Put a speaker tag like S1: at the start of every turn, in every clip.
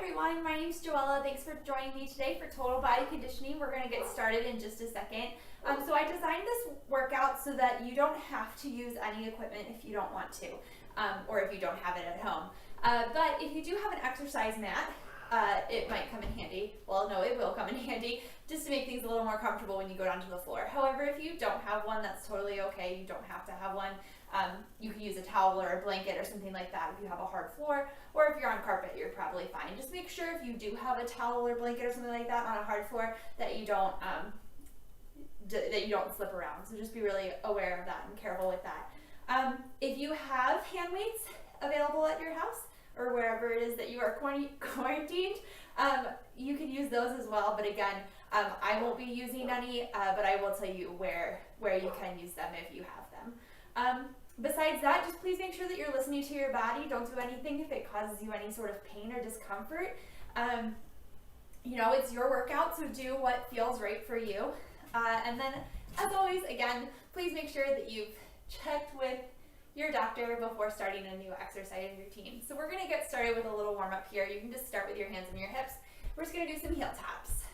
S1: everyone, my name is Joella. Thanks for joining me today for Total Body Conditioning. We're going to get started in just a second. So I designed this workout so that you don't have to use any equipment if you don't want to, or if you don't have it at home. But if you do have an exercise mat, it might come in handy. Well, no, it will come in handy just to make things a little more comfortable when you go down to the floor. However, if you don't have one, that's totally okay. You don't have to have one. You can use a towel or a blanket or something like that if you have a hard floor, or if you're on carpet, you're probably fine. Just make sure if you do have a towel or blanket or something like that on a hard floor that you don't slip around. So just be really aware of that and careful with that. If you have hand weights available at your house or wherever it is that you are quarantined, you can use those as well. But again, I won't be using any, but I will tell you where you can use them if you have them. Besides that, just please make sure that you're listening to your body. Don't do anything if it causes you any sort of pain or discomfort. It's your workout, so do what feels right for you. And then, as always, again, please make sure that you've checked with your doctor before starting a new exercise routine. So we're going to get started with a little warm-up here. You can just start with your hands on your hips. We're just going to do some heel taps.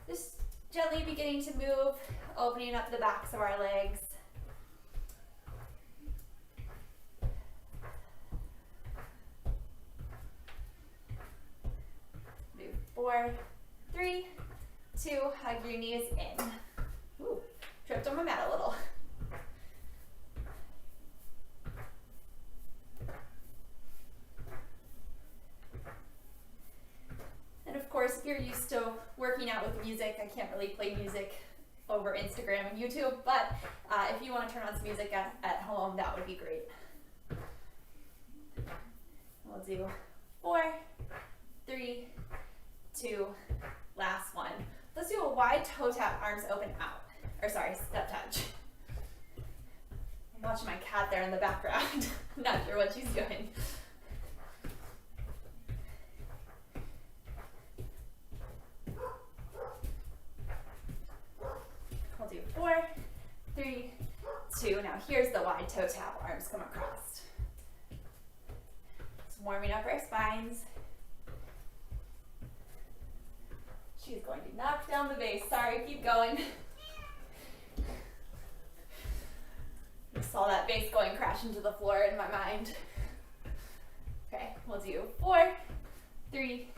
S1: Just gently beginning to move, opening up the backs of our legs. Do 4, 3, 2, hug your knees in. Ooh, tripped on my mat a little. And of course, if you're used to working out with music, I can't really play music over Instagram and YouTube, but if you want to turn on some music at home, that would be great. We'll do 4, 3, 2, last one. Let's do a wide toe tap, arms open out. Step touch. I'm watching my cat there in the background. I'm not sure what she's doing. We'll do 4, 3, 2. Now here's the wide toe tap, arms come across. Just warming up our spines. She's going to knock down the vase. Sorry, keep going. I saw that vase going crash into the floor in my mind. Okay, we'll do 4, 3,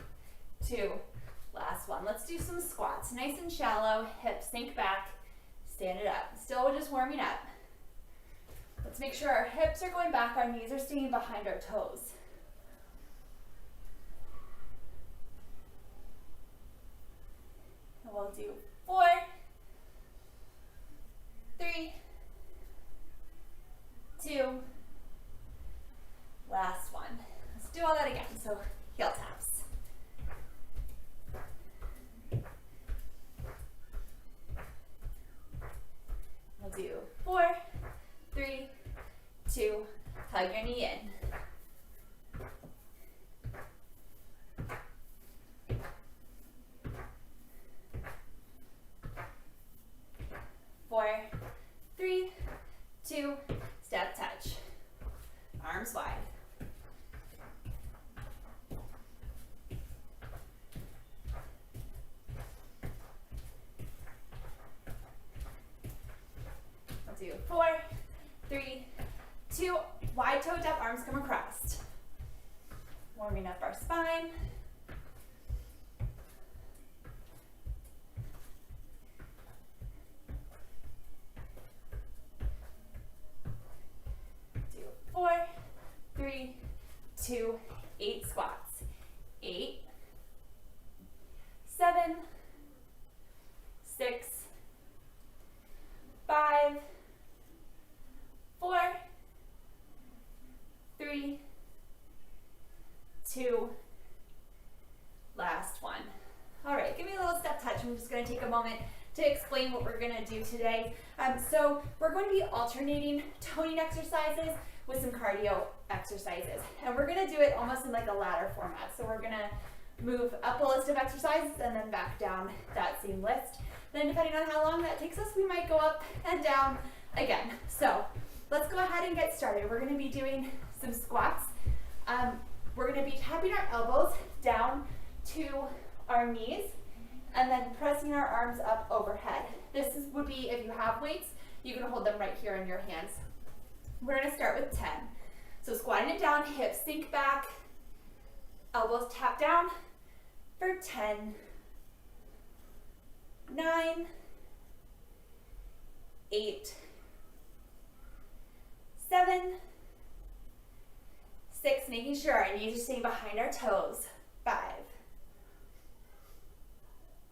S1: 2, last one. Let's do some squats. Nice and shallow, hips sink back, stand it up. Still, we're just warming up. Let's make sure our hips are going back, our knees are staying behind our toes. We'll do 4, 3, 2, last one. Let's do all that again. So heel taps. We'll do 4, 3, 2, hug your knee in. 4, 3, 2, step touch. Arms wide. We'll do 4, 3, 2, wide toe tap, arms come across. Warming up our spine. Do 4, 3, 2, 8 squats. 8, 7, 6, 5, 4, 3, 2, last one. All right, give me a little step touch. I'm just going to take a moment to explain what we're going to do today. So we're going to be alternating toning exercises with some cardio exercises. And we're going to do it almost in like a ladder format. So we're going to move up a list of exercises and then back down that same list. Then depending on how long that takes us, we might go up and down again. So let's go ahead and get started. We're going to be doing some squats. We're going to be tapping our elbows down to our knees and then pressing our arms up overhead. Would be if you have weights, you can hold them right here in your hands. We're going to start with 10. So squatting it down, hips sink back, elbows tap down for 10, 9, 8, 7, 6, making sure our knees are staying behind our toes. 5,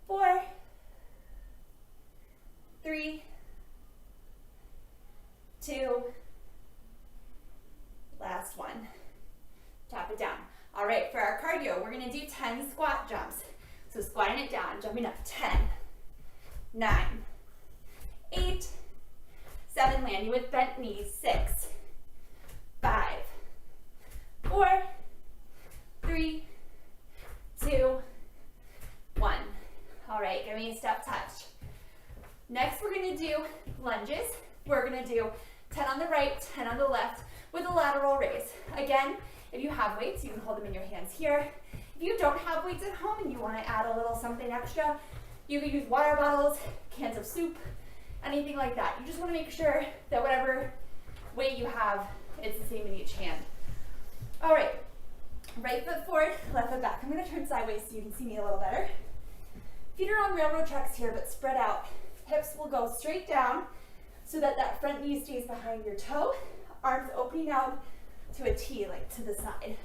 S1: 4, 3, 2, last one. Tap it down. All right, for our cardio, we're gonna do 10 squat jumps. So squatting it down, jumping up, 10, 9, 8, 7, landing with bent knees, 6, 5, 4, 3, 2, 1. All right, give me a step touch. Next, we're gonna do lunges. We're gonna do 10 on the right, 10 on the left with a lateral raise. Again, if you have weights, you can hold them in your hands here. If you don't have weights at home and you wanna add a little something extra, you can use water bottles, cans of soup, anything like that. You just wanna make sure that whatever weight you have, it's the same in each hand. All right, right foot forward, left foot back. I'm gonna turn sideways so you can see me a little better. Feet are on railroad tracks here, but spread out. Hips will go straight down so that that front knee stays behind your toe. Arms opening out to a T, like to the side.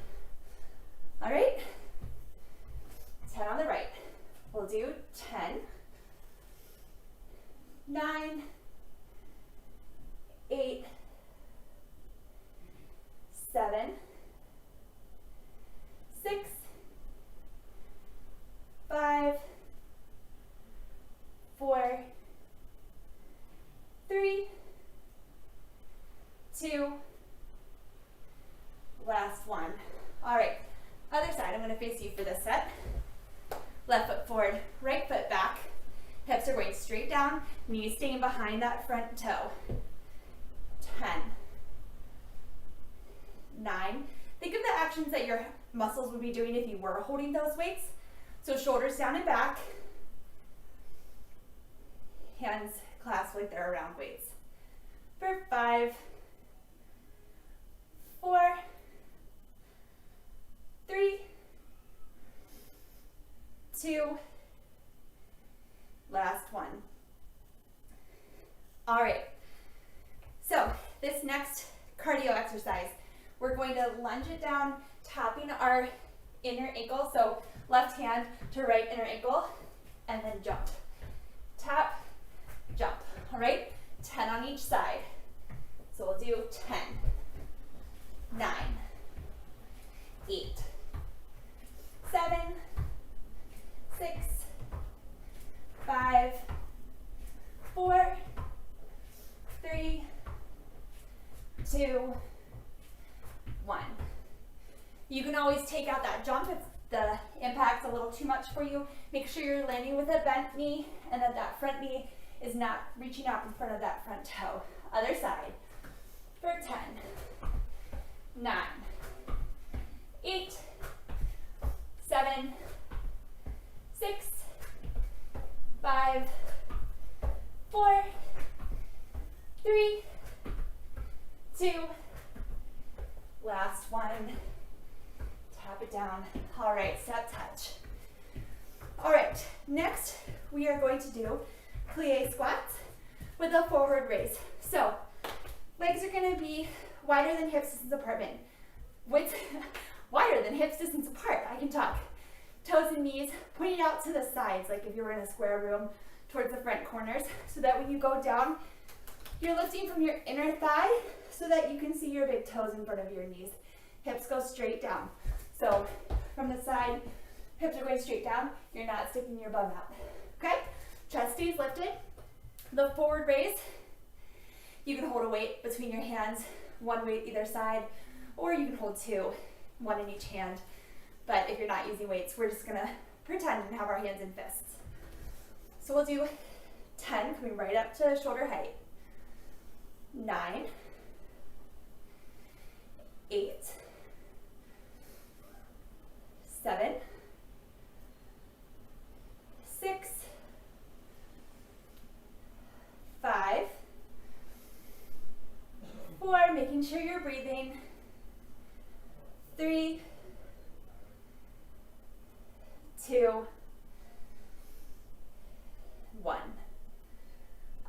S1: All right, 10 on the right. We'll do 10, 9, 8, 7, 6, 5, 4, 3, 2, last one. All right, other side, I'm gonna face you for this set. Left foot forward, right foot back. Hips are going straight down, knees staying behind that front toe. 10, 9. Think of the actions that your muscles would be doing if you were holding those weights. So shoulders down and back, hands clasped like they're around weights. For 5, 4, 3, 2, last one. All right, so this next cardio exercise, we're going to lunge it down, tapping our inner ankle, so left hand to right inner ankle, and then jump. Tap, jump, all right? 10 on each side. So we'll do 10, 9, 8, 7, 6, 5, 4, 3, 2, 1. You can always take out that jump if the impact's a little too much for you. Make sure you're landing with a bent knee and that that front knee is not reaching out in front of that front toe. Other side. For 10, 9, 8, 7, 6, 5, 4, 3, 2, last one. Tap it down. All right, step touch. All right, next we are going to do plie squats with a forward raise. So legs are going to be wider than hips distance apart. Wider than hips distance apart. I can talk. Toes and knees pointing out to the sides, like if you were in a square room, towards the front corners, so that when you go down, you're lifting from your inner thigh so that you can see your big toes in front of your knees. Hips go straight down. So from the side, hips are going straight down. You're not sticking your bum out. Okay? Chest stays lifted. The forward raise, you can hold a weight between your hands, one weight either side, or you can hold two, one in each hand. But if you're not using weights, we're just gonna pretend and have our hands in fists. So we'll do 10, coming right up to shoulder height. 9, 8, sure you're breathing. 3, 2, 1.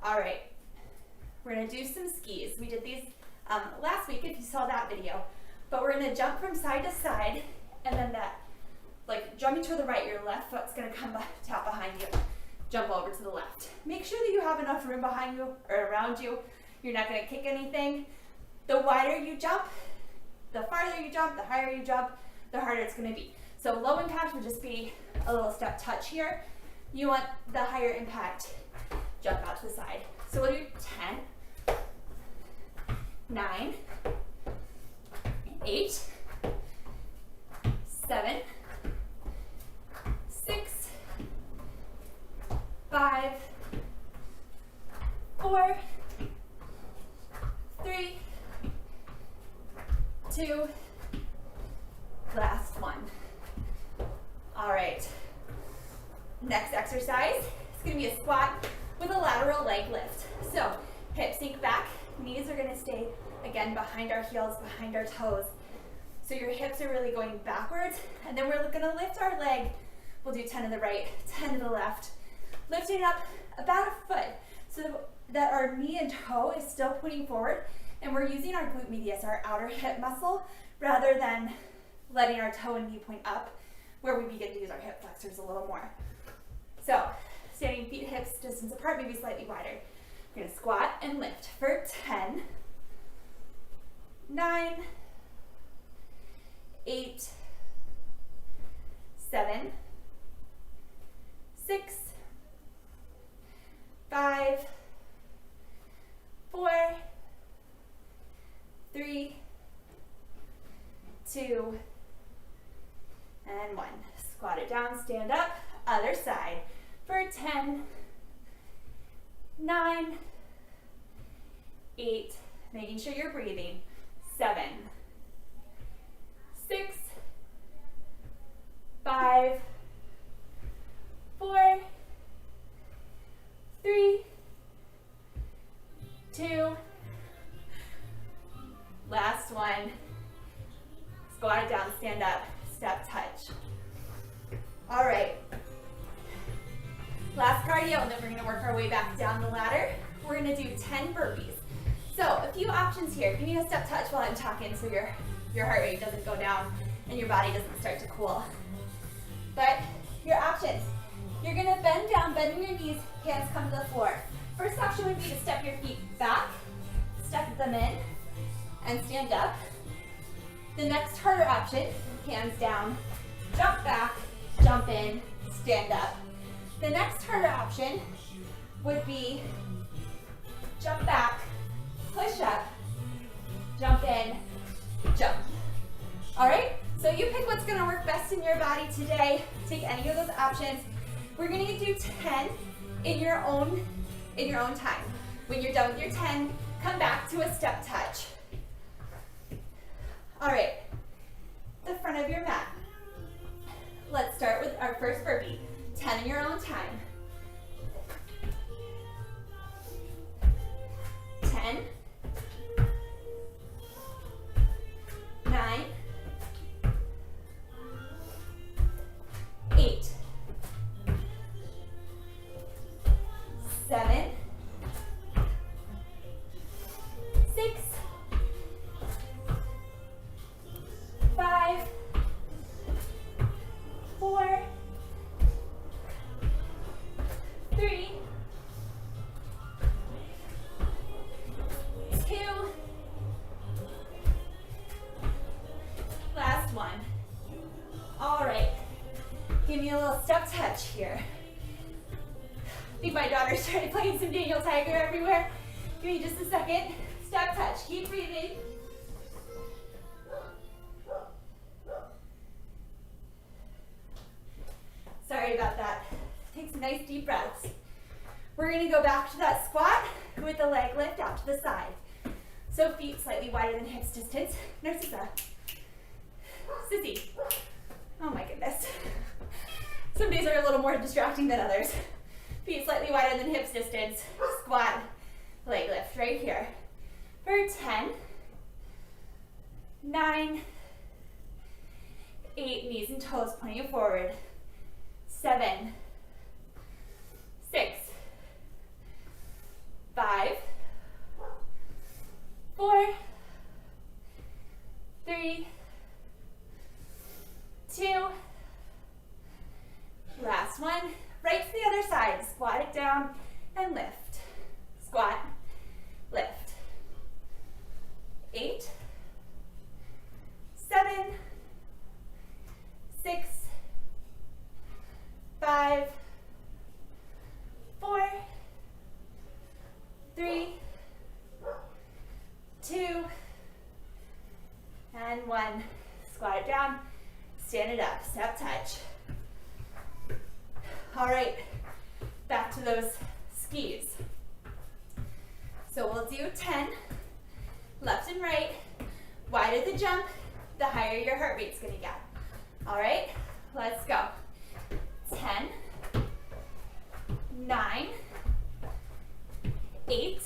S1: All right, we're gonna do some skis. We did these last week if you saw that video, but we're gonna jump from side to side, and then that, like jumping to the right, your left foot's gonna come tap behind you, jump over to the left. Make sure that you have enough room behind you or around you. You're not gonna kick anything. The wider you jump, the farther you jump, the higher you jump, the harder it's gonna be. So low impact would just be a little step touch here. You want the higher impact jump out to the side. So we'll do 10, 9, 8, 7, 6, 5, 4, 3, 2, last one. All right, next exercise is gonna be a squat with a lateral leg lift. So hips sink back, knees are gonna stay, again, behind our heels, behind our toes. So your hips are really going backwards, and then we're gonna lift our leg. We'll do 10 to the right, 10 to the left, lifting it up about a foot so that our knee and toe is still pointing forward, and we're using our glute medius, our outer hip muscle, rather than letting our toe and knee point up, where we begin to use our hip flexors a little more. So, standing feet hips distance apart, maybe slightly wider. We're gonna squat and lift for 10, 9, 8, 7, 6, 5, 4, 3, 2, and 1. Squat it down, stand up, other side for 10, 9, 8, making sure you're breathing, 7, 6, 5, 4, 3, 2, last one. Squat it down, stand up, step touch. All right, last cardio, and then we're gonna work our way back down the ladder. We're gonna do 10 burpees. So a few options here. Give me a step touch while I'm talking so your heart rate doesn't go down and your body doesn't start to cool. But your options, you're gonna bend down, bending your knees, hands come to the floor. First option would be to step your feet back, step them in, and stand up. The next harder option, hands down, jump back, jump in, stand up. The next harder option would be jump back, push up, jump in, jump. All right, so you pick what's gonna work best in your body today. Take any of those options. We're gonna do 10 in your own time. When you're done with your 10, come back to a step touch. All right, the front of your mat. Let's start with our first burpee. 10 in your own time. 10, 9, 8, 7, 6, 5, 4, 3, 2, last one. All right, give me a little step touch here. I think my daughter started playing some Daniel Tiger everywhere. Give me just a second. Step touch, keep breathing. Sorry about that. Take some nice deep breaths. We're gonna go back to that squat with the leg lift out to the side. So feet slightly wider than hips distance. Narcissa. Sissy. Oh my goodness. Some days are a little more distracting than others. Feet slightly wider than hips distance. Squat, leg lift right here. For 10, 9, 8, knees and toes pointing forward, 7, 6, 5, 4, 3, 2, last one. Right to the other side, squat it down and lift. Squat, lift. 8, 7, 6, 5, 4, 3, 2, and 1. Squat it down, stand it up, step touch. All right, back to those skis. So we'll do 10, left and right. Wider the jump, the higher your heart rate's gonna get. All right, let's go. 10, 9, 8,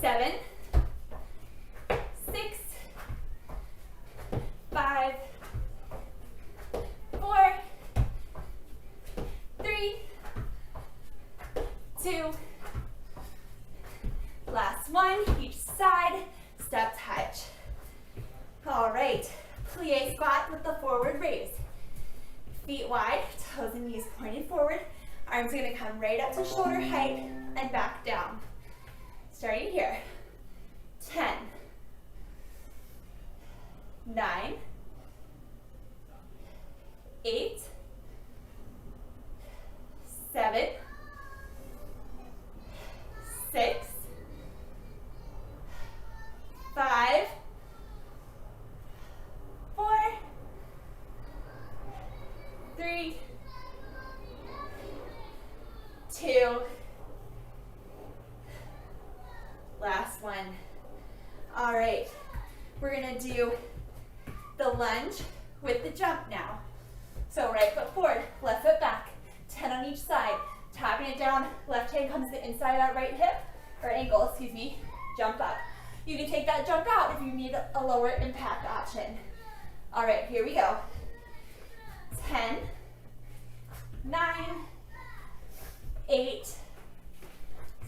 S1: 7, 6, 5, 4, 3, 2, last one, each side, step touch. All right, plie squat with the forward raise. Feet wide, toes and knees pointed forward. Arms are gonna come right up to shoulder height and back down. Starting here. 10, 9, 8, 7, 6, 5, 4, 3, 2, last one. All right, we're gonna do the lunge with the jump now. So right foot forward, left foot back, 10 on each side, tapping it down, left hand comes to the inside out right hip, or ankle, excuse me, jump up. You can take that jump out if you need a lower impact option. All right, here we go. 10, 9, 8,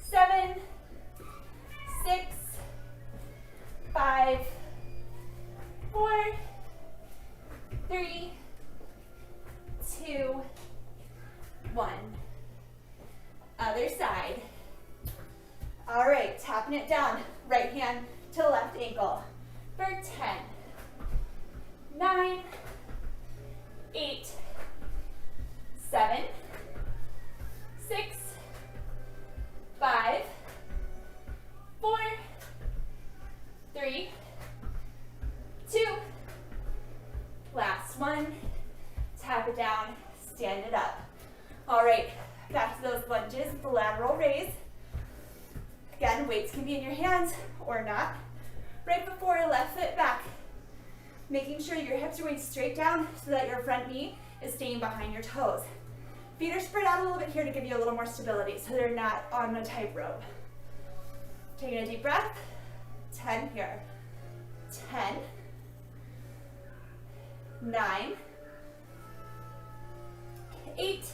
S1: 7, 6, 5, 4, 3, 2, 1. Other side. All right, tapping it down. Right hand to left ankle for 10, 9, 8, 7, 6, 5, 4, 3, 2, last one. Tap it down, stand it up. All right, back to those lunges, the lateral raise. Again, weights can be in your hands or not. Right foot forward, left foot back. Making sure your hips are going straight down so that your front knee is staying behind your toes. Feet are spread out a little bit here to give you a little more stability so they're not on a tightrope. Taking a deep breath. 10 here. 10, 9, 8,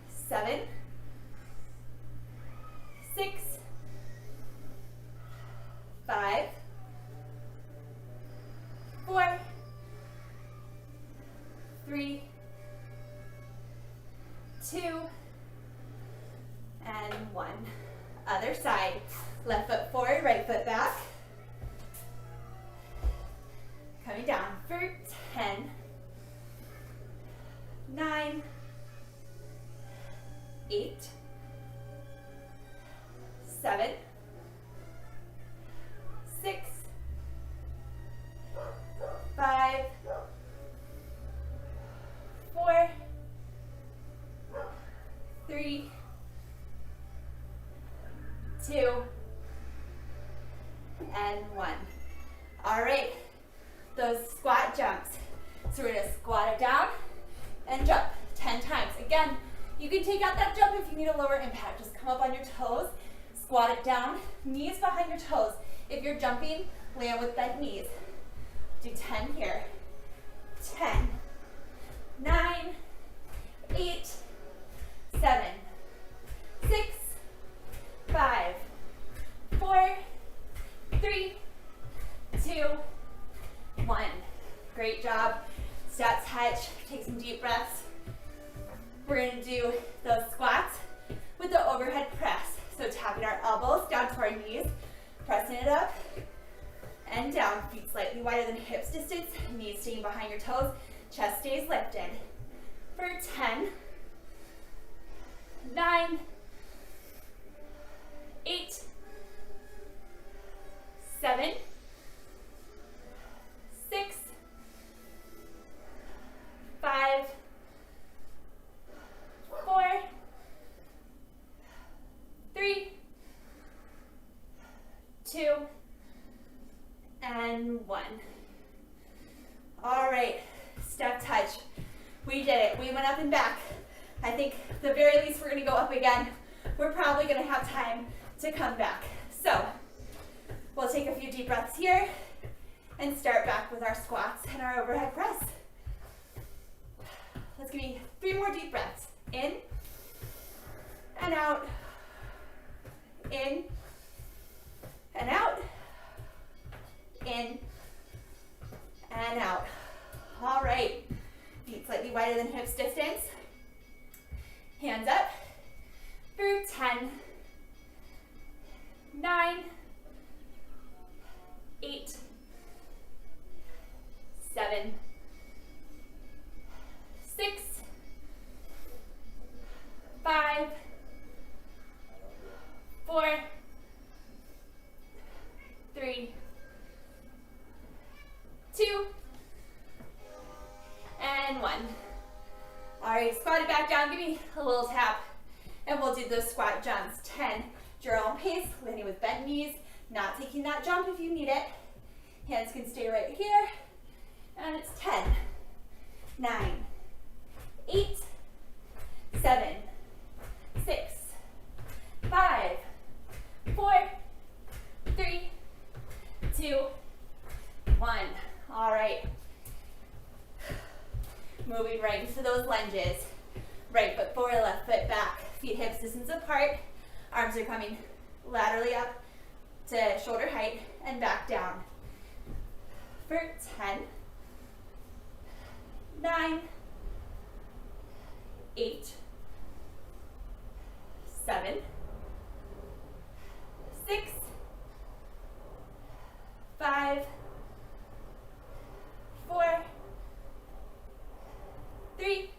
S1: 7, 6, 5, 4, 3, 2, and 1. Other side. Left foot forward, right foot back. Coming down for 10, 9, 8, 7, 6, 5, 4, 3, 2, and 1. All right, those squat jumps. So we're gonna squat it down and jump 10 times. Again, you can take out that jump if you need a lower impact. Just come up on your toes, squat it down, knees behind your toes. If you're jumping, land with bent knees. Do 10 here. 10, 9, 8, 7, 6, 5, 4, 3, 2, 1. Great job. Step touch. Take some deep breaths. We're going to do those squats with the overhead press. So tapping our elbows down to our knees, pressing it up and down. Feet slightly wider than hips distance, knees staying behind your toes, chest stays lifted. For 10, 9, 8, 7, 6, 5, 4, 3, 2, and 1. All right, step touch. We did it. We went up and back. I think the very least we're going to go up again. We're probably going to have time to come back. So we'll take a few deep breaths here and start back with our squats and our overhead press. Let's give me 3 more deep breaths. In and out. In and out. In and out. All right. Feet slightly wider than hips distance. Hands up for 10, 9, 8, 7, 6, 5, 4, 3, 2, and 1. All right, squat it back down. Give me a little tap, and we'll do those squat jumps. 10, your own pace, landing with bent knees, not taking that jump if you need it. Hands can stay right here, and it's 10, 9, 8, 7, 6, 5, 4, 3, 2, 1. All right. Moving right into those lunges. Right foot forward, left foot back. Feet hips distance apart. Arms are coming laterally up to shoulder height and back down. For 10, 9, 8, 7, 6, 5, 4, 3,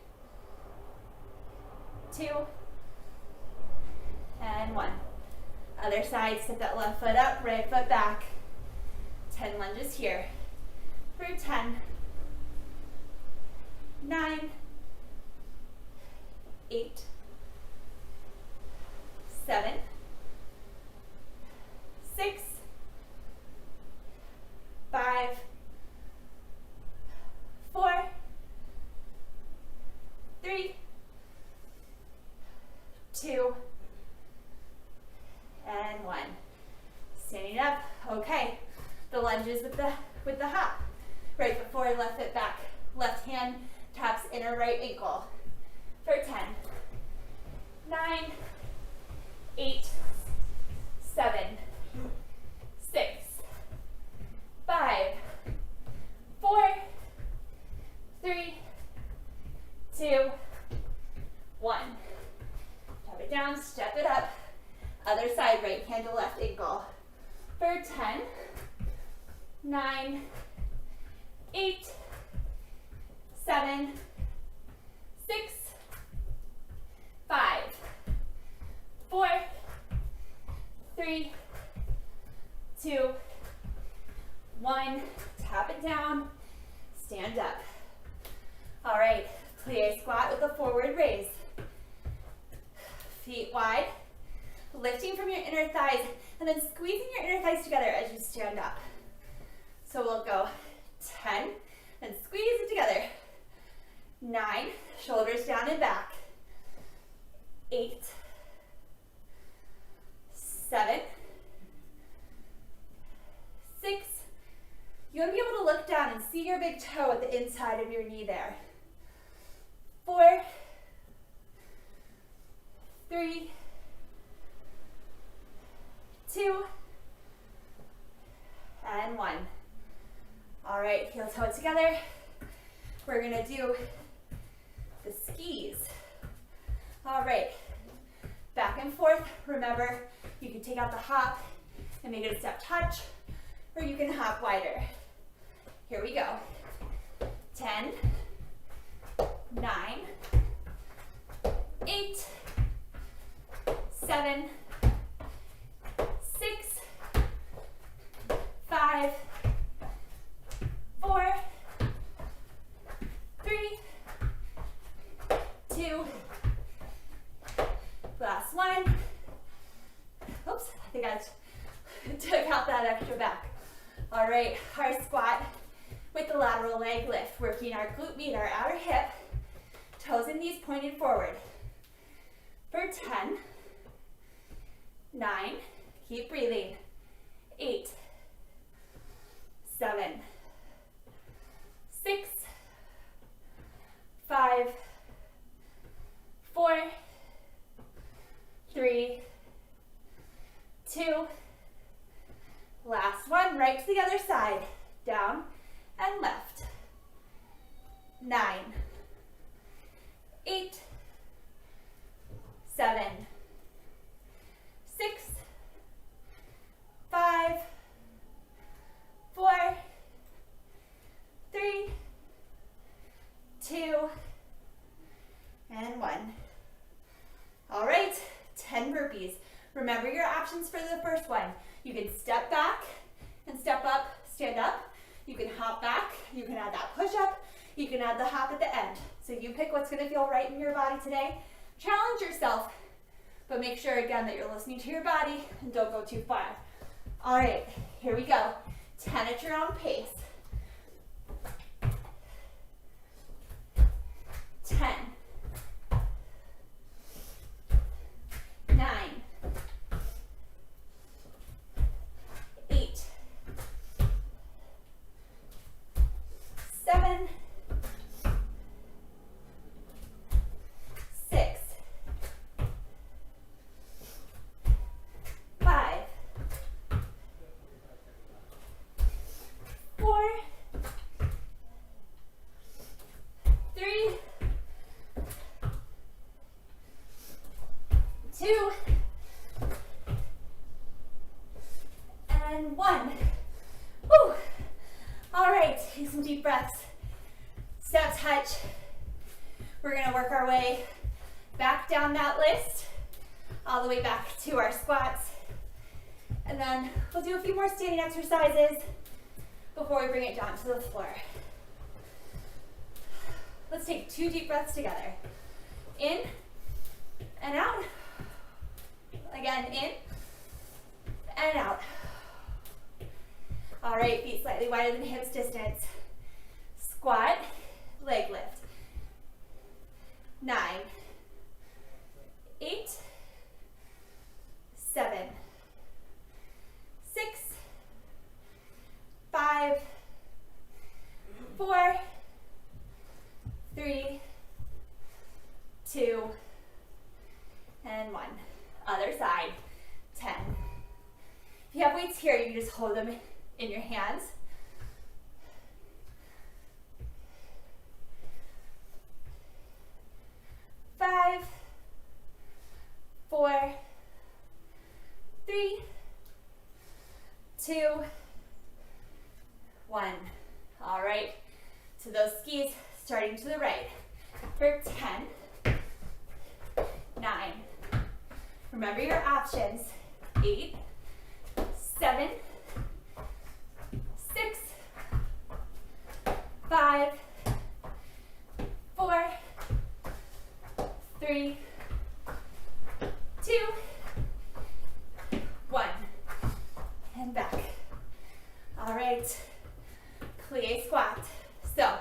S1: 2, and 1. Other side, step that left foot up, right foot back. 10 lunges here. For 10, 9, 8, 7, 6, 5, 4, 3, 2, and 1. Standing up. Okay. The lunges with the hop. Right foot forward, left foot back. Left hand taps inner right ankle. For 10, 9, 8, 7, 6, 5, 4, 3, 2, 1. Tap it down, step it up. Other side, right hand to left ankle. For 10, 9, 8, 7, 6, 5, 4, 3, 2, 1. Tap it down, stand up. All right, plie squat with a forward raise. Feet wide, lifting from your inner thighs, and then squeezing your inner thighs together as you stand up. So we'll go 10, and squeeze it together. 9, shoulders down and back. 8, 7, You want to be able to look down and see your big toe at the inside of your knee there. 4, 3, 2, and 1. All right, heel toe together. We're gonna do the skis. All right, back and forth. Remember, you can take out the hop and make it a step touch, or you can hop wider. Here we go. 10, 9, 8, 7, 6, 5, 4, 3, 2, last one. Oops, I think I took out that extra back. All right, our squat with the lateral leg lift, working our glute med, our outer hip, toes and knees pointed forward. For 10, 9, keep breathing, 8, 7, 6, 5, 4, 3, 2, last one, right to the other side, down and left. 9, 8, 7, 6, 5, 4, 3, 2, and 1. All right, 10 burpees. Remember your options for the first one. You can step back and step up, stand up. You can hop back, you can add that push up, you can add the hop at the end. So you pick what's gonna feel right in your body today. Challenge yourself, but make sure again that you're listening to your body and don't go too far. All right, here we go. 10 at your own pace. 10, 9, 8, 7, 6, 5, 4, 3, 2, and 1. Whew. All right, take some deep breaths. Step touch. We're gonna work our way back down that list, all the way back to our squats. And then we'll do a few more standing exercises before we bring it down to the floor. Let's take 2 deep breaths together. In and out. Again, in and out. All right, feet slightly wider than hips distance. Squat, leg lift. 9, 8, 7, 6, 5, 4, 3, 2, and 1. Other side. 10. If you have weights here, you can just hold them in your hands. 5, 4, 3, 2, 1. All right, to those skis, starting to the right. For 10, 9. Remember your options. 8, 7, 6, 5, 4, 3, 2, 1. And back. All right, plie squat. So,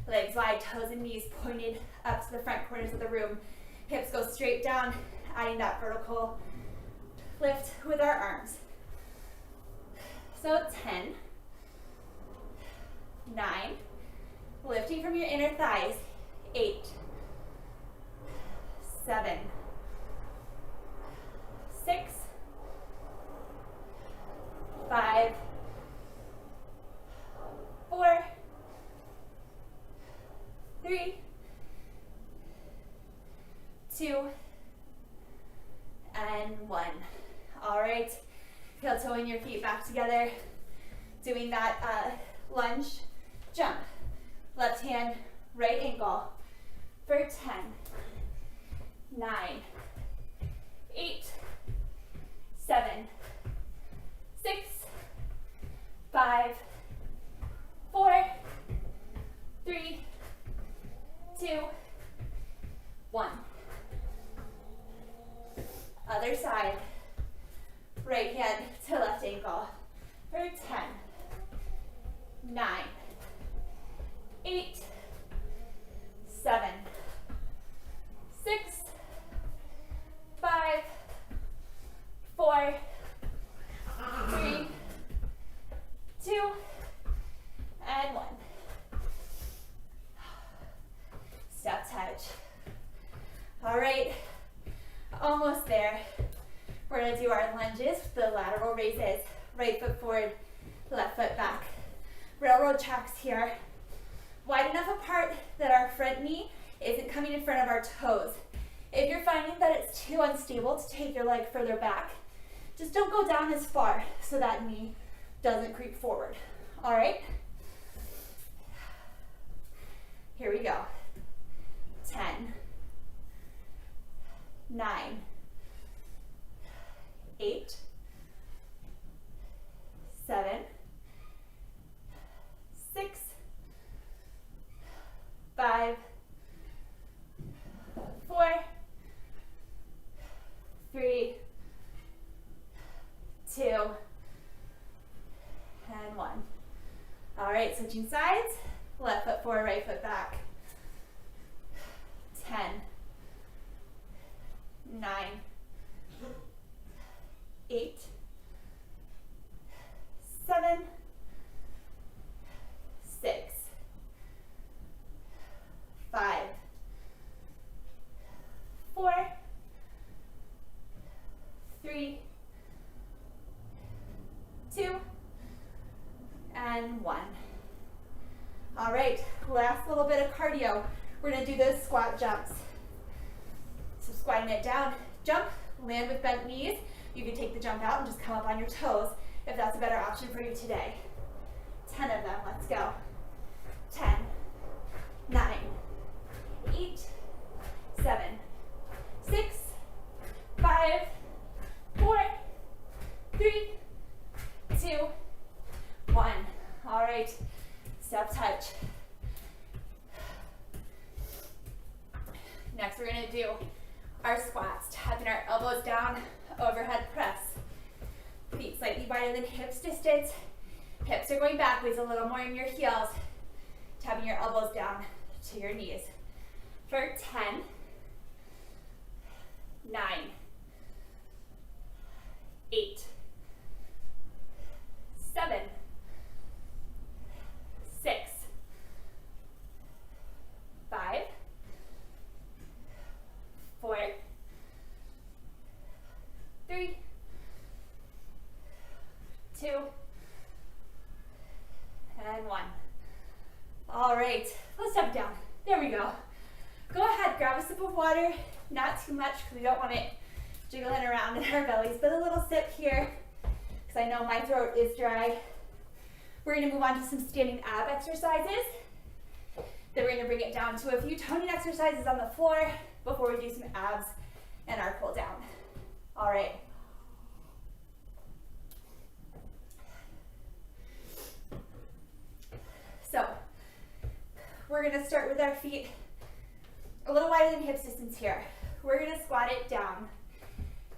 S1: legs wide, toes and knees pointed up to the front corners of the room. Hips go straight down, adding that vertical lift with our arms. So 10, 9, lifting from your inner thighs, 8, 7, 6, 5, 4, 3, 2, and 1. All right, heel toeing your feet back together, doing that lunge jump. Left hand, right ankle for 10, 9, 8, 7, 6, 5, 4, 3, 2, 1. Other side. Right hand to left ankle for 10, 9, 8, 7, 6, 5, 4, 3, 2, and 1. Step touch. All right, almost there. We're gonna do our lunges, the lateral raises. Right foot forward, left foot back. Railroad tracks here. Wide enough apart that our front knee isn't coming in front of our toes. If you're finding that it's too unstable to take your leg further back, just don't go down as far so that knee doesn't creep forward. All right? Here we go. 10, 9, 8, 7, 6, 5, 4, 3, 2, and 1. All right, switching sides. Left foot forward, right foot back. 10, 9, 8, 7, 6, 5, 4, 3, 2, and 1. All right, last little bit of cardio. We're gonna do those squat jumps. So squatting it down, jump, land with bent knees. You can take the jump out and just come up on your toes if that's a better option for you today. 10 of them, let's go. 10, 9, 8, 7, 6, 5, 4, 3, 2, 1. All right, step touch. Next, we're gonna do our squats, tapping our elbows down, overhead press. Feet slightly wider than hips distance. Hips are going backwards a little more in your heels. Tapping your elbows down to your knees. For 10, 9, 8, 7, 6, 5, 4, 3, 2, and 1. All right, let's step down. There we go. Go ahead, grab a sip of water. Not too much because we don't want it jiggling around in our bellies, but a little sip here because I know my throat is dry. We're going to move on to some standing ab exercises. Then we're going to bring it down to a few toning exercises on the floor before we do some abs and our pull down. All right. So we're going to start with our feet a little wider than hips distance here. We're going to squat it down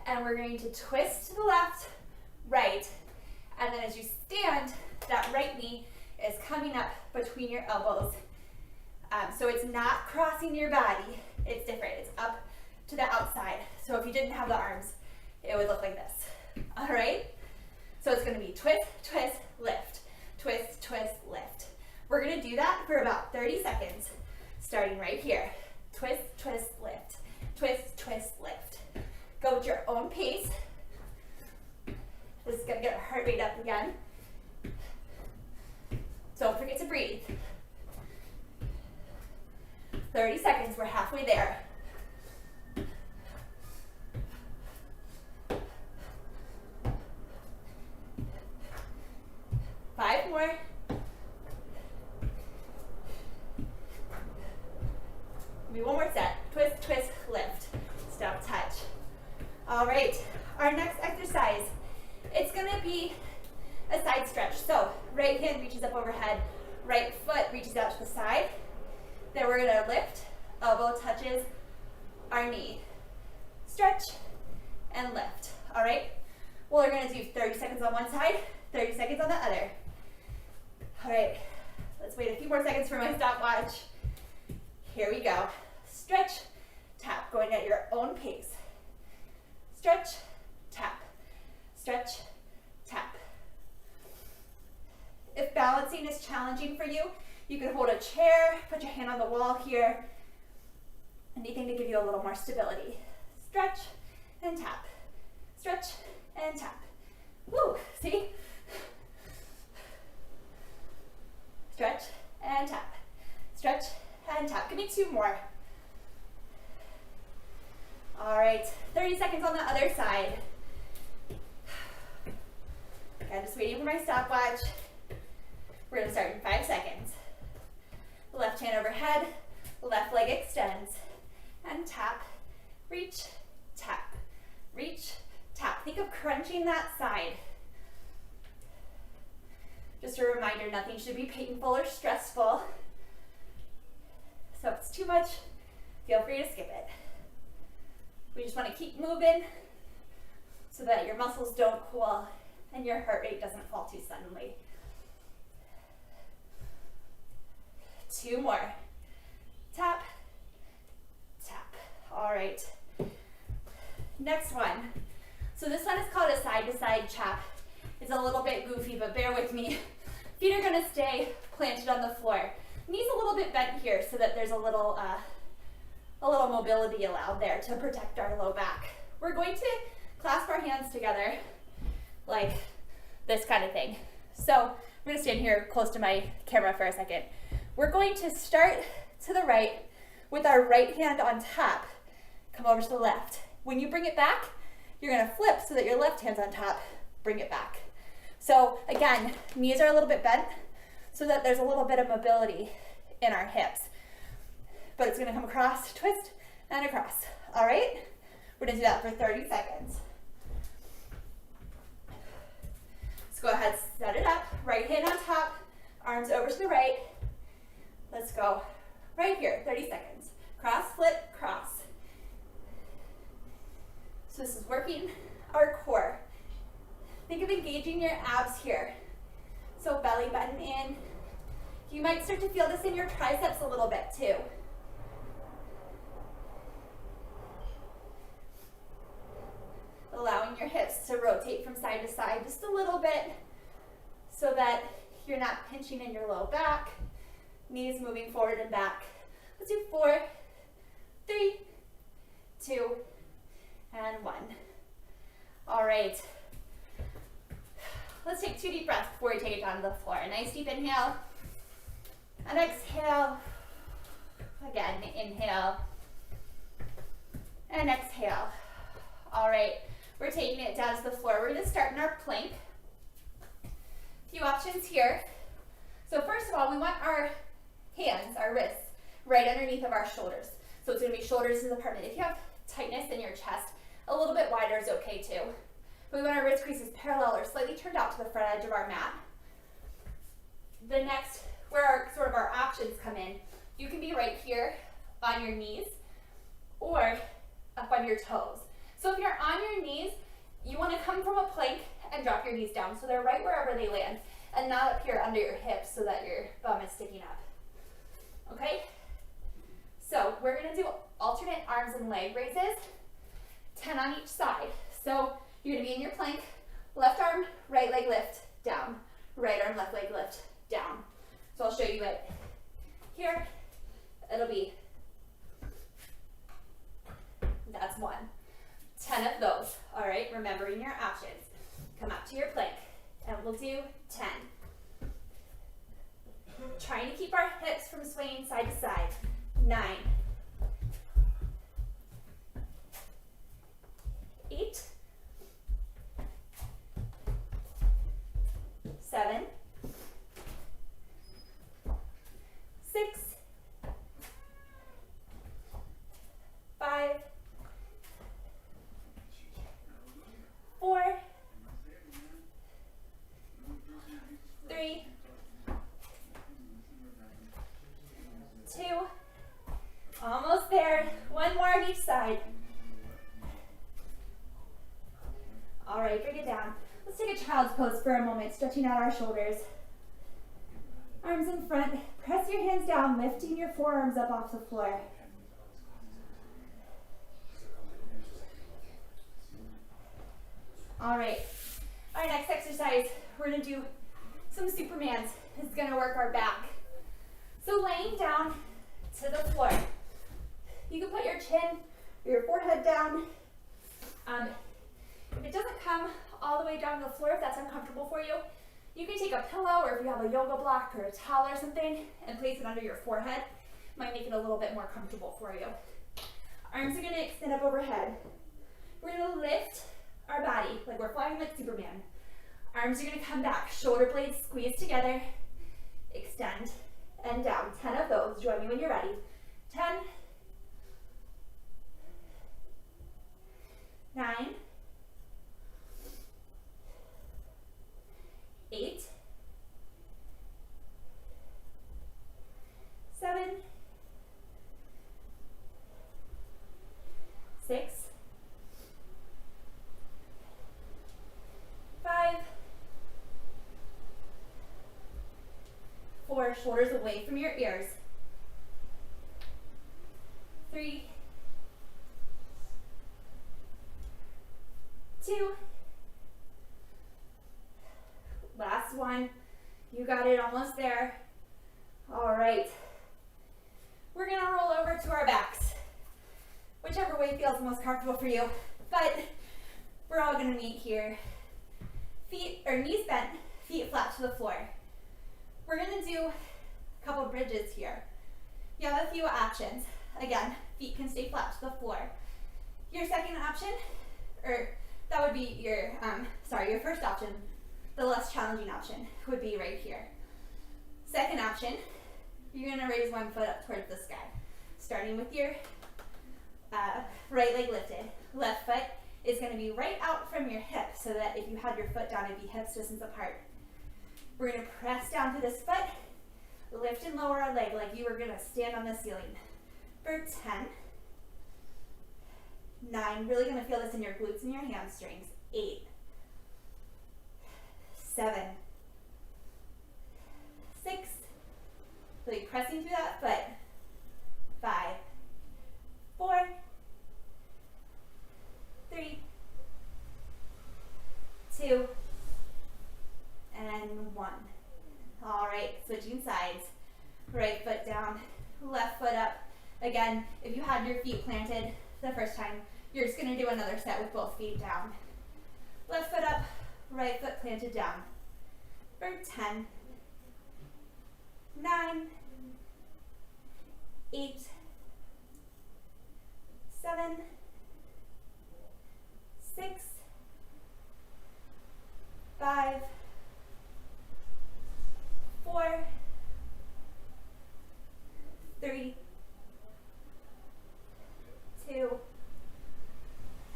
S1: and we're going to twist to the left, right, and then as you stand, that right knee is coming up between your elbows. So it's not crossing your body, it's different, it's up to the outside. So if you didn't have the arms, it would look like this. All right? So it's gonna be twist, twist, lift, twist, twist, lift. We're right here. Twist, twist, lift. Twist, twist, lift. Go at your own pace. This is gonna get our heart rate up again. Don't forget to breathe. 30 seconds, we're halfway there. Five more. Maybe one more set. Twist, twist, lift. Stop, touch. All right, our next exercise, it's gonna be a side stretch. So right hand reaches up overhead, right foot reaches out to the side. Then we're gonna lift, elbow touches our knee. Stretch and lift, all right? Well, we're gonna do 30 seconds on one side, 30 seconds on the other. All right, let's wait a few more seconds for my stopwatch. Here we go. Stretch, tap, going at your own pace. Stretch, tap, stretch, tap. If balancing is challenging for you, you can hold a chair, put your hand on the wall here, anything to give you a little more stability. Stretch and tap, stretch and tap. Woo, see? Stretch and tap, stretch and tap. Give me two more. All right, 30 seconds on the other side. Okay, just waiting for my stopwatch. We're gonna start in 5 seconds. Left hand overhead, left leg extends, and tap, reach, tap, reach, tap. Think of crunching that side. Just a reminder, nothing should be painful or stressful. So if it's too much, feel free to skip it. We just want to keep moving so that your muscles don't cool and your heart rate doesn't fall too suddenly. Two more. Tap, tap. All right. Next one. So this one is called a side-to-side chop. It's a little bit goofy, but bear with me. Feet are gonna stay planted on the floor. Knees a little bit bent here so that there's a little mobility allowed there to protect our low back. We're going to clasp our hands together like this kind of thing. So I'm gonna stand here close to my camera for a second. We're going to start to the right with our right hand on top. Come over to the left. When you bring it back, you're gonna flip so that your left hand's on top. Bring it back. So again, knees are a little bit bent so that there's a little bit of mobility in our hips. But it's gonna come across, twist, and across. All right? We're gonna do that for 30 seconds. Let's go ahead, set it up. Right hand on top, arms over to the right. Let's go right here, 30 seconds. Cross, flip, cross. So this is working our core. Think of engaging your abs here. So belly button in. You might start to feel this in your triceps a little bit too. Allowing your hips to rotate from side to side just a little bit so that you're not pinching in your low back. Knees moving forward and back. Let's do 4, 3, 2, and 1. All right. Let's take 2 deep breaths before we take it down to the floor. A nice deep inhale. And exhale. Again, inhale. And exhale. All right. We're taking it down to the floor. We're going to start in our plank. A few options here. So first of all, we want our hands, our wrists, right underneath of our shoulders. So it's going to be shoulders to the apartment. If you have tightness in your chest, a little bit wider is okay too. But we want our wrist creases parallel or slightly turned out to the front edge of our mat. The next, where our options come in, you can be right here on your knees or up on your toes. So if you're on your knees, you want to come from a plank and drop your knees down so they're right wherever they land and not up here under your hips so that your bum is sticking up. Okay? So we're going to do alternate arms and leg raises, 10 on each side. So you're going to be in your plank, left arm, right leg lift, down. Right arm, left leg lift, down. So I'll show you it here. It'll be That's 1. 10 of those. All right, remembering your options. Come up to your plank, and we'll do 10. Trying to keep our hips from swaying side to side. 9. 8. 7. 6. 5. 4. 3. 2. Almost there. 1 more on each side. All right, bring it down. Let's take a child's pose for a moment, stretching out our shoulders. Arms in front. Press your hands down, lifting your forearms up off the floor. All right, our next exercise, we're gonna do some Supermans. It's gonna work our back. So laying down to the floor. You can put your chin or your forehead down. If it doesn't come all the way down to the floor, if that's uncomfortable for you, you can take a pillow, or if you have a yoga block or a towel or something, and place it under your forehead. Might make it a little bit more comfortable for you. Arms are gonna extend up overhead. We're gonna lift our body like we're flying like Superman. Arms are gonna come back, shoulder blades squeeze together, extend, and down. 10 of those. Join me when you're ready. 10, 9, 8, 7, 6, 5, 4, shoulders away from your ears. 3, 2, last one. You got it, almost there. All right. We're gonna roll over to our backs, whichever way feels most comfortable for you, but we're all gonna meet here. Feet or knees bent, feet flat to the floor. We're gonna do a couple bridges here. You have a few options. Again, feet can stay flat to the floor. Your second option, or that would be your first option, the less challenging option would be right here. Second option, you're gonna raise one foot up towards the sky, starting with your right leg lifted. Left foot is gonna be right out from your hip, so that if you had your foot down, it'd be hips distance apart. We're gonna press down to this foot, lift and lower our leg like you were gonna stand on the ceiling. For 10, 9, really gonna feel this in your glutes and your hamstrings. 8, 7, 6, really pressing through that foot. 5, 4, 3, 2, and 1. All right, switching sides. Right foot down, left foot up. Again, if you had your feet planted the first time, you're just gonna do another set with both feet down. Left foot up, right foot planted down. For 10, 9, 8, 7, 6, 5, 4, 3, 2,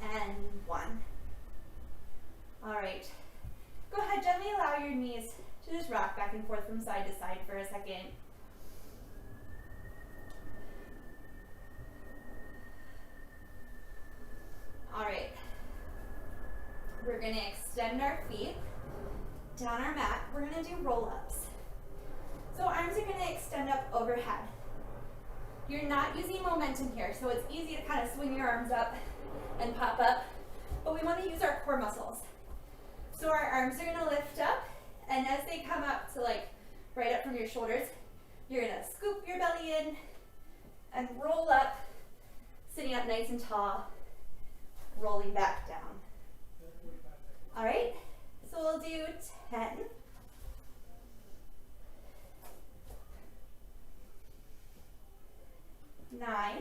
S1: and 1. All right. Go ahead, gently allow your knees to just rock back and forth from side to side for a second. All right. We're gonna extend our feet down our mat. We're gonna do roll-ups. So arms are gonna extend up overhead. You're not using momentum here, so it's easy to kind of swing your arms up and pop up, but we want to use our core muscles. So our arms are gonna lift up, and as they come up to like right up from your shoulders, you're gonna scoop your belly in and roll up, sitting up nice and tall. rolling back down. All right, so we'll do 10. 9.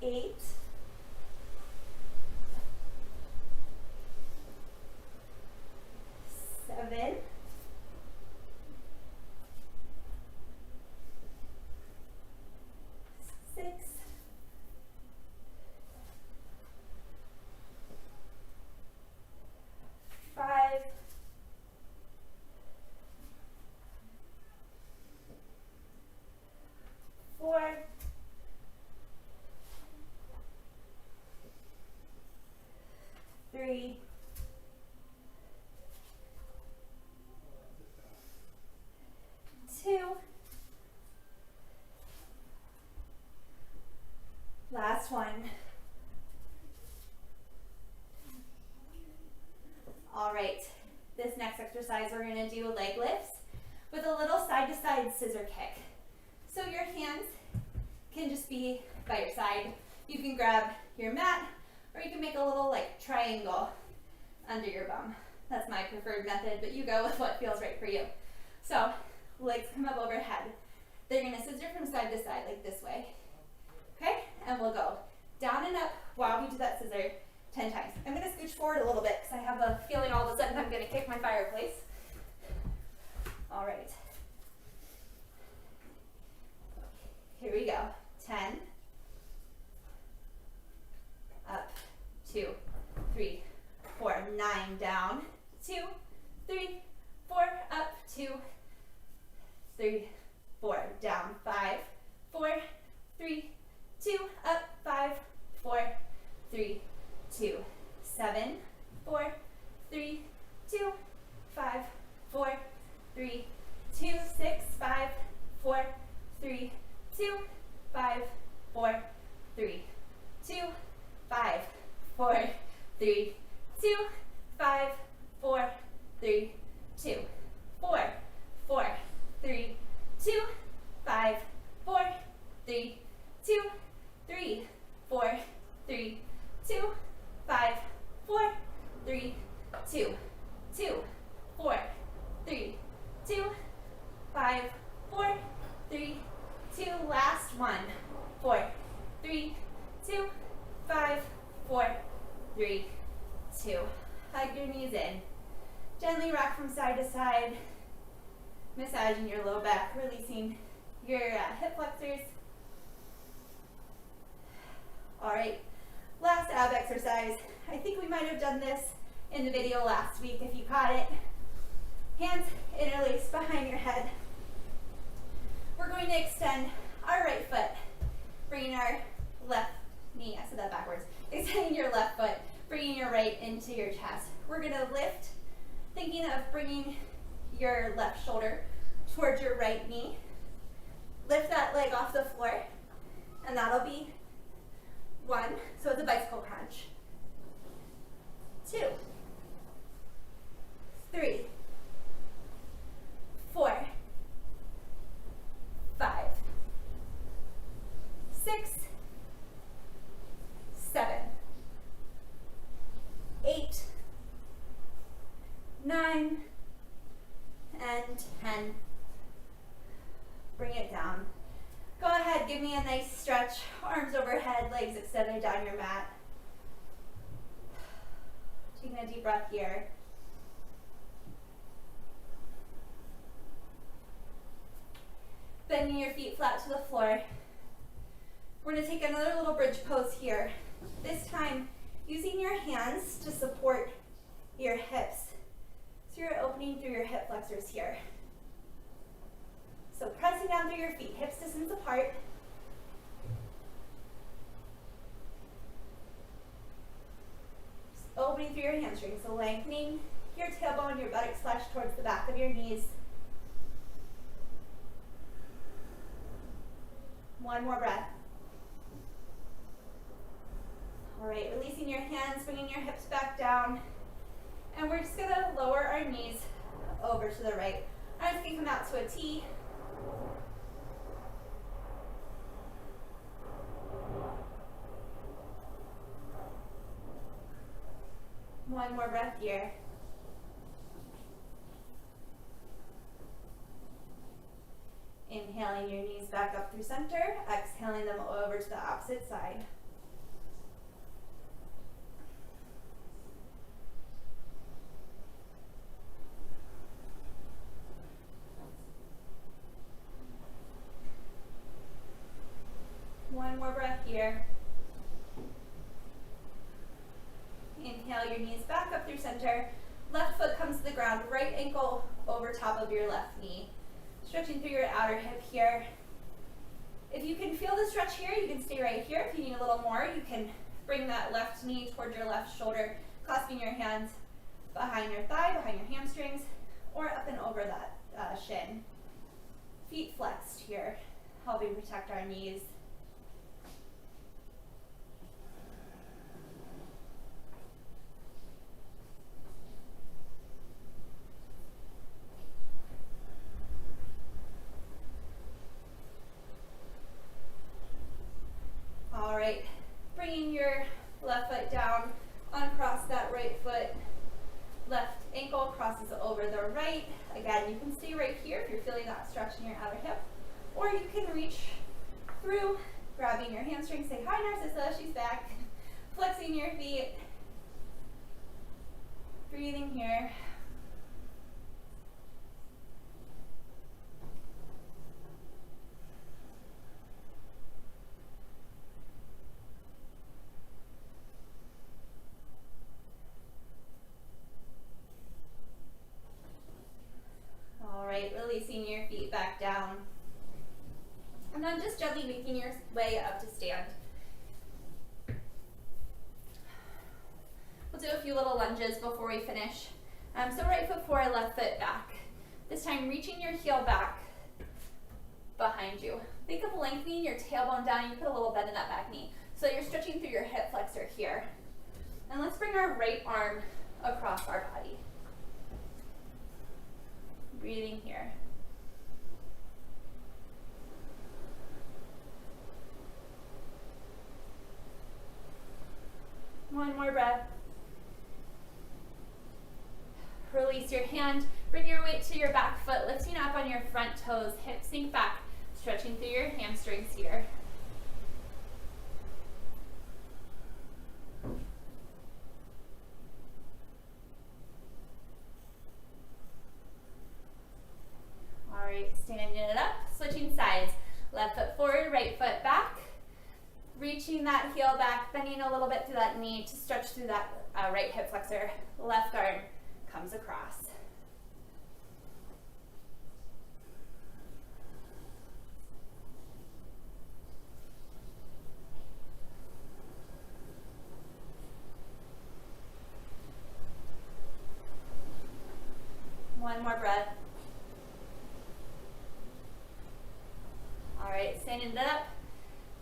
S1: 8. 7. 6. 5. 4. 3. 2. Last one. All right, this next exercise we're going to do leg lifts with a little side-to-side scissor kick. So your hands can just be by your side. You can grab your mat, or you can make a little like triangle under your bum. That's my preferred method, but you go with what feels right for you. So legs come up overhead. They're going to scissor from side to side like this way. Okay, and we'll go down and up while we do that scissor 10 times. I'm going to scooch forward a little bit because I have a feeling all of a sudden I'm going to kick my fireplace. All right. Here we go. 10. Up. 2, 3, 4. 9 down. 2, 3, 4. Up. 2, 3, 4. Down. 5, 4, 3, 2. Up. 5, 4, 3, 2. 7, 4, 3, 2. 5, 4, 3, 2. 6, 5, 4, 3, 2. 5, 4, 3, 2. 5, 4, 3, 2. 5, 4, 3, 2. 4, 4, 3, 2. 5, 4, 3, 2. 3, 4, 3, 2. 5, 4, 3, 2. 2, 4, 3, 2. 5, 4, 3, 2. Last one. 4, 3, 2. 5, 4, 3, 2. Hug your knees in. Gently rock from side to side, massaging your low back, releasing your hip flexors. All right, last ab exercise. I think we might have done this in the video last week if you caught it. Hands interlaced behind your head. We're going to extend our right foot, bringing our left knee, I said that backwards, extending your left foot, bringing your right into your chest. We're going to lift, thinking of bringing your left shoulder towards your right knee. Lift that leg off the floor, and that'll be 1, so it's a bicycle crunch. 2, 3, 4, 5, 6, 7, 8, 9, and 10. Bring it down. Go ahead, give me a nice stretch. Arms overhead, legs extended down your mat. Taking a deep breath here. Bending your feet flat to the floor. We're going to take another little bridge pose here. This time, using your hands to support your hips. So you're opening through your hip flexors here. So pressing down through your feet, hips distance apart. Just opening through your hamstrings. So lengthening your tailbone, your buttocks flash towards the back of your knees. One more breath. All right, releasing your hands, bringing your hips back down. And we're just gonna lower our knees over to the right. Arms can come out to a T. One more breath here. Inhaling your knees back up through center, exhaling them over to the opposite side. One more breath here. Inhale your knees back up through center. Left foot comes to the ground, right ankle over top of your left knee. Stretching through your outer hip here. If you can feel the stretch here, you can stay right here. If you need a little more, you can bring that left knee toward your left shoulder, clasping your hands behind your thigh, behind your hamstrings, or up and over that shin. Feet flexed here, helping protect our knees. All right, bringing your left foot down, uncross that right foot. Left ankle crosses over the right. Again, you can stay right here if you're feeling that stretch in your outer hip. Or you can reach through, grabbing your hamstring, say, hi Narcissa, she's back. Flexing your feet. Breathing here. Releasing your feet back down. And then just gently making your way up to stand. We'll do a few little lunges before we finish. So right foot forward, left foot back. This time reaching your heel back behind you. Think of lengthening your tailbone down. You put a little bend in that back knee. So you're stretching through your hip flexor here. And let's bring our right arm across our body. Breathing here. One more breath. Release your hand. Bring your weight to your back foot, lifting up on your front toes. Hips sink back, stretching through your hamstrings here. Standing it up, switching sides. Left foot forward, right foot back. Reaching that heel back, bending a little bit through that knee to stretch through that right hip flexor. Left arm comes across. One more breath. All right, standing it up.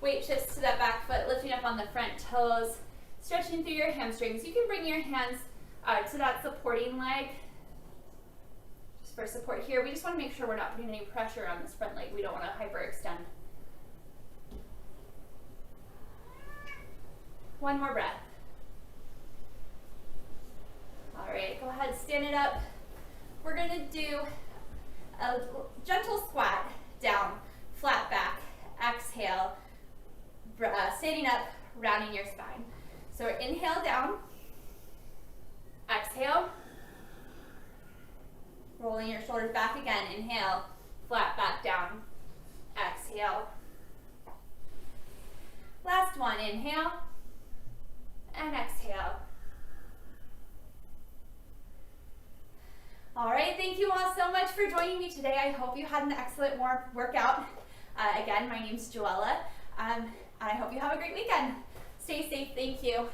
S1: Weight shifts to that back foot, lifting up on the front toes, stretching through your hamstrings. You can bring your hands to that supporting leg. Just for support here, we just want to make sure we're not putting any pressure on this front leg. We don't want to hyperextend. One more breath. All right, go ahead, stand it up. We're going to do a gentle squat down, flat back, exhale, standing up, rounding your spine. So inhale down, exhale, rolling your shoulders back again, inhale, flat back down, exhale. Last one, inhale, and exhale. All right, thank you all so much for joining me today. I hope you had an excellent workout. Again, my name's Joella, and I hope you have a great weekend. Stay safe, thank you.